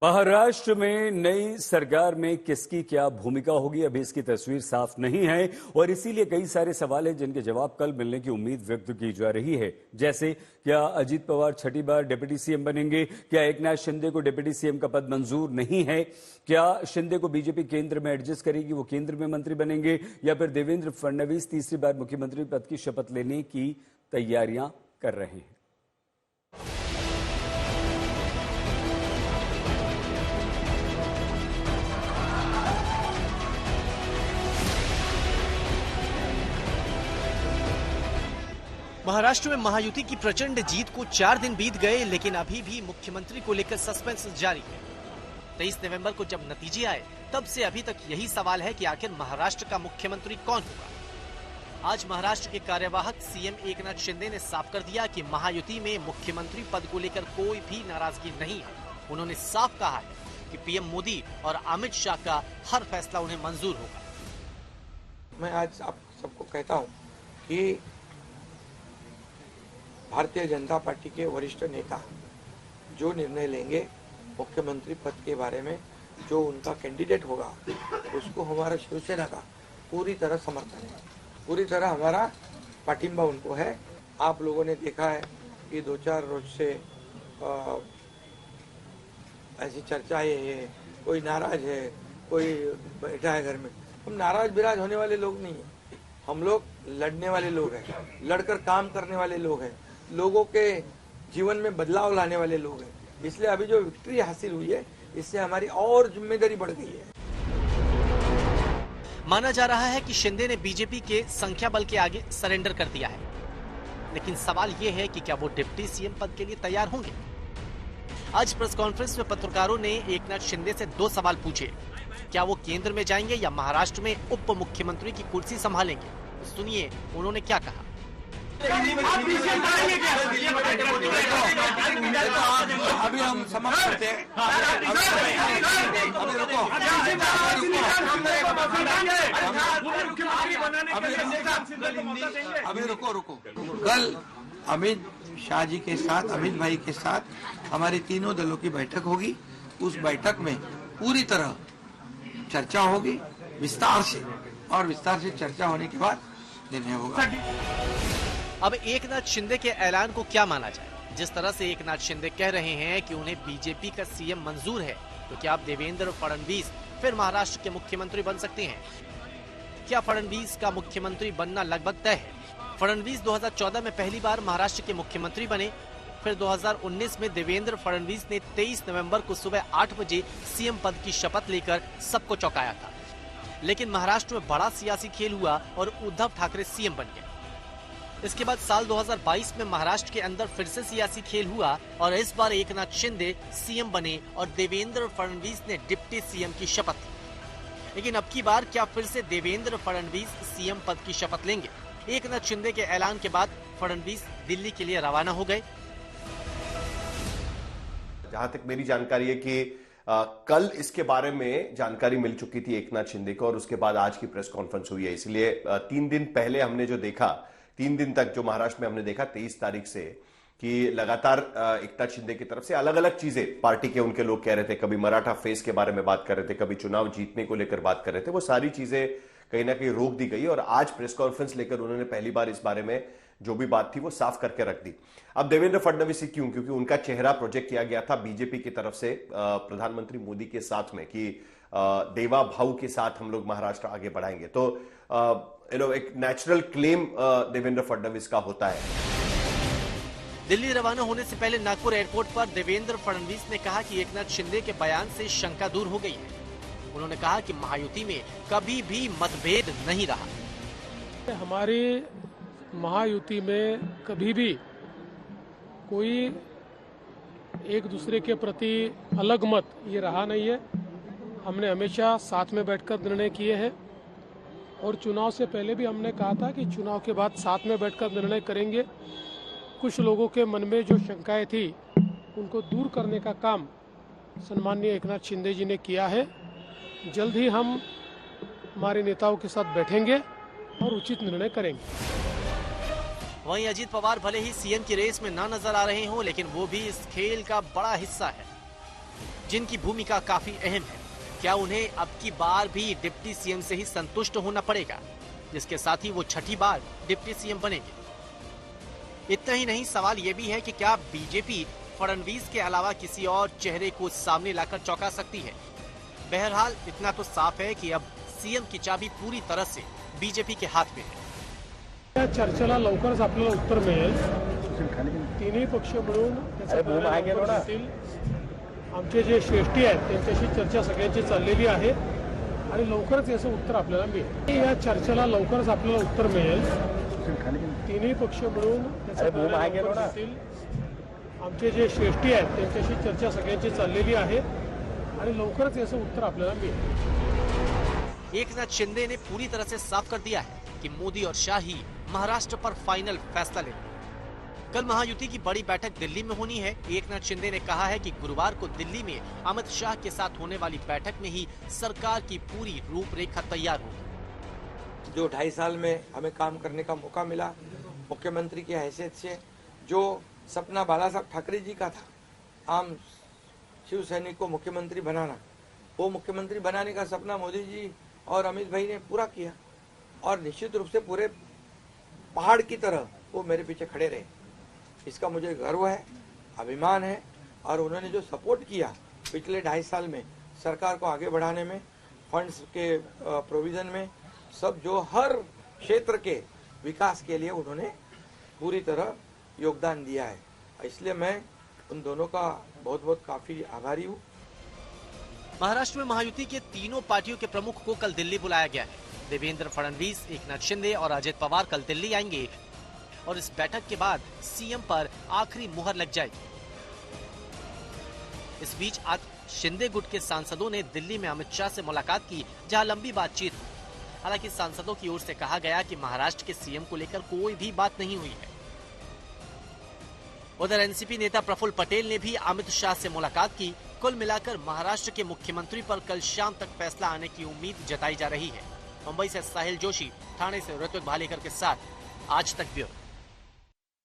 महाराष्ट्र में नई सरकार में किसकी क्या भूमिका होगी, अभी इसकी तस्वीर साफ नहीं है और इसीलिए कई सारे सवाल हैं जिनके जवाब कल मिलने की उम्मीद व्यक्त की जा रही है। जैसे क्या अजीत पवार छठी बार डिप्टी सीएम बनेंगे? क्या एकनाथ शिंदे को डिप्टी सीएम का पद मंजूर नहीं है? क्या शिंदे को बीजेपी केंद्र में एडजस्ट करेगी, वो केंद्र में मंत्री बनेंगे? या फिर देवेंद्र फडणवीस तीसरी बार मुख्यमंत्री पद की शपथ लेने की तैयारियां कर रहे हैं? महाराष्ट्र में महायुति की प्रचंड जीत को 4 दिन बीत गए, लेकिन अभी भी मुख्यमंत्री को लेकर सस्पेंस जारी है। 23 नवंबर को जब नतीजे आए तब से अभी तक यही सवाल है कि आखिर महाराष्ट्र का मुख्यमंत्री कौन होगा। आज महाराष्ट्र के कार्यवाहक सीएम एकनाथ शिंदे ने साफ कर दिया कि महायुति में मुख्यमंत्री पद को लेकर कोई भी नाराजगी नहीं है। उन्होंने साफ कहा है कि पीएम मोदी और अमित शाह का हर फैसला उन्हें मंजूर होगा। मैं आज आप सबको कहता हूँ कि भारतीय जनता पार्टी के वरिष्ठ नेता जो निर्णय लेंगे मुख्यमंत्री पद के बारे में, जो उनका कैंडिडेट होगा उसको हमारा शिवसेना का पूरी तरह समर्थन है, पूरी तरह हमारा पाठिंबा उनको है। आप लोगों ने देखा है कि 2-4 रोज से ऐसी चर्चाएं है, कोई नाराज है, कोई बैठा है घर में। हम नाराज बिराज होने वाले लोग नहीं है, हम लोग लड़ने वाले लोग हैं, लड़कर काम करने वाले लोग हैं, लोगों के जीवन में बदलाव लाने वाले लोग हैं। इसलिए अभी जो विक्ट्री हासिल हुई है इससे हमारी और जिम्मेदारी बढ़ गई है। माना जा रहा है कि शिंदे ने बीजेपी के संख्या बल के आगे सरेंडर कर दिया है, लेकिन सवाल यह है कि क्या वो डिप्टी सीएम पद के लिए तैयार होंगे। आज प्रेस कॉन्फ्रेंस में पत्रकारों ने एकनाथ शिंदे से 2 सवाल पूछे। क्या वो केंद्र में जाएंगे या महाराष्ट्र में उप मुख्यमंत्री की कुर्सी संभालेंगे? सुनिए उन्होंने क्या कहा। अभी हम समाप्त करते हैं। अभी रुको। कल अमित शाह जी के साथ, अमित भाई के साथ हमारी तीनों दलों की बैठक होगी। उस बैठक में पूरी तरह चर्चा होगी विस्तार से, और विस्तार से चर्चा होने के बाद निर्णय होगा। अब एकनाथ शिंदे के ऐलान को क्या माना जाए? जिस तरह से एकनाथ शिंदे कह रहे हैं कि उन्हें बीजेपी का सीएम मंजूर है, तो क्या अब देवेंद्र फडणवीस फिर महाराष्ट्र के मुख्यमंत्री बन सकते हैं? क्या फडणवीस का मुख्यमंत्री बनना लगभग तय है? फडणवीस 2014 में पहली बार महाराष्ट्र के मुख्यमंत्री बने। फिर 2019 में देवेंद्र फडणवीस ने 23 नवंबर को सुबह 8 बजे सीएम पद की शपथ लेकर सबको चौंकाया था। लेकिन महाराष्ट्र में बड़ा सियासी खेल हुआ और उद्धव ठाकरे सीएम बन गए। इसके बाद साल 2022 में महाराष्ट्र के अंदर फिर से सियासी खेल हुआ और इस बार एकनाथ शिंदे सीएम बने और देवेंद्र फडणवीस ने डिप्टी सीएम की शपथ ली। लेकिन अब की बार क्या फिर से देवेंद्र फडणवीस सीएम पद की शपथ लेंगे? एकनाथ शिंदे के ऐलान के बाद फडणवीस दिल्ली के लिए रवाना हो गए। जहां तक मेरी जानकारी है कि कल इसके बारे में जानकारी मिल चुकी थी एकनाथ शिंदे को और उसके बाद आज की प्रेस कॉन्फ्रेंस हुई है। इसलिए 3 दिन पहले हमने जो देखा, 3 दिन तक जो महाराष्ट्र में हमने देखा 23 तारीख से, कि लगातार एकनाथ शिंदे की तरफ से अलग अलग चीजें पार्टी के उनके लोग कह रहे थे। कभी मराठा फेस के बारे में बात कर रहे थे, कभी चुनाव जीतने को लेकर बात कर रहे थे। वो सारी चीजें कहीं ना कहीं रोक दी गई और आज प्रेस कॉन्फ्रेंस लेकर उन्होंने पहली बार इस बारे में जो भी बात थी वो साफ करके रख दी। अब देवेंद्र फडणवीस क्यों? क्योंकि उनका चेहरा प्रोजेक्ट किया गया था बीजेपी की तरफ से प्रधानमंत्री मोदी के साथ में कि देवा भाव के साथ हम लोग महाराष्ट्र आगे बढ़ाएंगे। तो एक नेचुरल क्लेम देवेंद्र फडणवीस का होता है। दिल्ली रवाना होने से पहले नागपुर एयरपोर्ट पर देवेंद्र फडणवीस ने कहा कि एकनाथ शिंदे के बयान से शंका दूर हो गई है। उन्होंने कहा कि महायुति में कभी भी मतभेद नहीं रहा। हमारी महायुति में कभी भी कोई एक दूसरे के प्रति अलग मत ये रहा नहीं है। हमने हमेशा साथ में बैठकर निर्णय किए हैं और चुनाव से पहले भी हमने कहा था कि चुनाव के बाद साथ में बैठकर निर्णय करेंगे। कुछ लोगों के मन में जो शंकाएं थी उनको दूर करने का काम सम्माननीय एकनाथ शिंदे जी ने किया है। जल्द ही हम हमारे नेताओं के साथ बैठेंगे और उचित निर्णय करेंगे। वहीं अजीत पवार भले ही सीएम की रेस में ना नजर आ रहे हों, लेकिन वो भी इस खेल का बड़ा हिस्सा है। जिनकी भूमिका काफी अहम है। क्या उन्हें अब की बार भी डिप्टी सीएम से ही संतुष्ट होना पड़ेगा, जिसके साथ ही वो छठी बार डिप्टी सीएम बनेंगे? इतना ही नहीं, सवाल ये भी है कि क्या बीजेपी फडणवीस के अलावा किसी और चेहरे को सामने लाकर चौंका सकती है? बहरहाल इतना तो साफ है कि अब सीएम की चाबी पूरी तरह से बीजेपी के हाथ में है। या चर्चेला लवकरच आपल्याला उत्तर मिळेल। तिन्ही पक्ष मिळून त्याचा निर्णय लवकर घेतील। आमचे जे श्रेष्ठी आहेत त्यांच्याशी चर्चा सगळ्यांची चाललेली आहे आणि लवकरच याचं उत्तर आपल्याला मिळेल। या चर्चेला लवकरच आपल्याला उत्तर मिळेल। तिन्ही पक्ष मिळून त्याचा निर्णय लवकर घेतील। आमचे जे श्रेष्ठी आहेत त्यांच्याशी चर्चा सगळ्यांची चाललेली आहे आणि लवकरच याचं उत्तर आपल्याला मिळेल। एकनाथ शिंदे ने पूरी तरह से साफ कर दिया है कि मोदी और शाह ही महाराष्ट्र पर फाइनल फैसला लेंगे। कल महायुति की बड़ी बैठक दिल्ली में होनी है। एकनाथ शिंदे ने कहा है कि गुरुवार को दिल्ली में अमित शाह के साथ होने वाली बैठक में ही सरकार की पूरी रूपरेखा तैयार होगी। जो 2.5 साल में हमें काम करने का मौका मिला मुख्यमंत्री की हैसियत से, जो सपना बाला साहब ठाकरे जी का था, आम शिव सैनिक को मुख्यमंत्री बनाना, वो मुख्यमंत्री बनाने का सपना मोदी जी और अमित भाई ने पूरा किया और निश्चित रूप से पूरे पहाड़ की तरह वो मेरे पीछे खड़े रहे। इसका मुझे गर्व है, अभिमान है। और उन्होंने जो सपोर्ट किया पिछले 2.5 साल में सरकार को आगे बढ़ाने में, फंड्स के प्रोविजन में, सब जो हर क्षेत्र के विकास के लिए उन्होंने पूरी तरह योगदान दिया है, इसलिए मैं उन दोनों का बहुत बहुत काफी आभारी हूँ। महाराष्ट्र में महायुति के तीनों पार्टियों के प्रमुख को कल दिल्ली बुलाया गया है। देवेंद्र फडणवीस, एकनाथ शिंदे और अजित पवार कल दिल्ली आएंगे और इस बैठक के बाद सीएम पर आखिरी मुहर लग जाएगी। इस बीच आज शिंदे गुट के सांसदों ने दिल्ली में अमित शाह से मुलाकात की, जहां लंबी बातचीत हुई। हालांकि सांसदों की ओर से कहा गया कि महाराष्ट्र के सीएम को लेकर कोई भी बात नहीं हुई है। उधर एनसीपी नेता प्रफुल्ल पटेल ने भी अमित शाह से मुलाकात की। कुल मिलाकर महाराष्ट्र के मुख्यमंत्री पर कल शाम तक फैसला आने की उम्मीद जताई जा रही है। मुंबई से साहिल जोशी, ठाणे से ऋत्विक भालेकर के साथ आज तक ब्यूरो।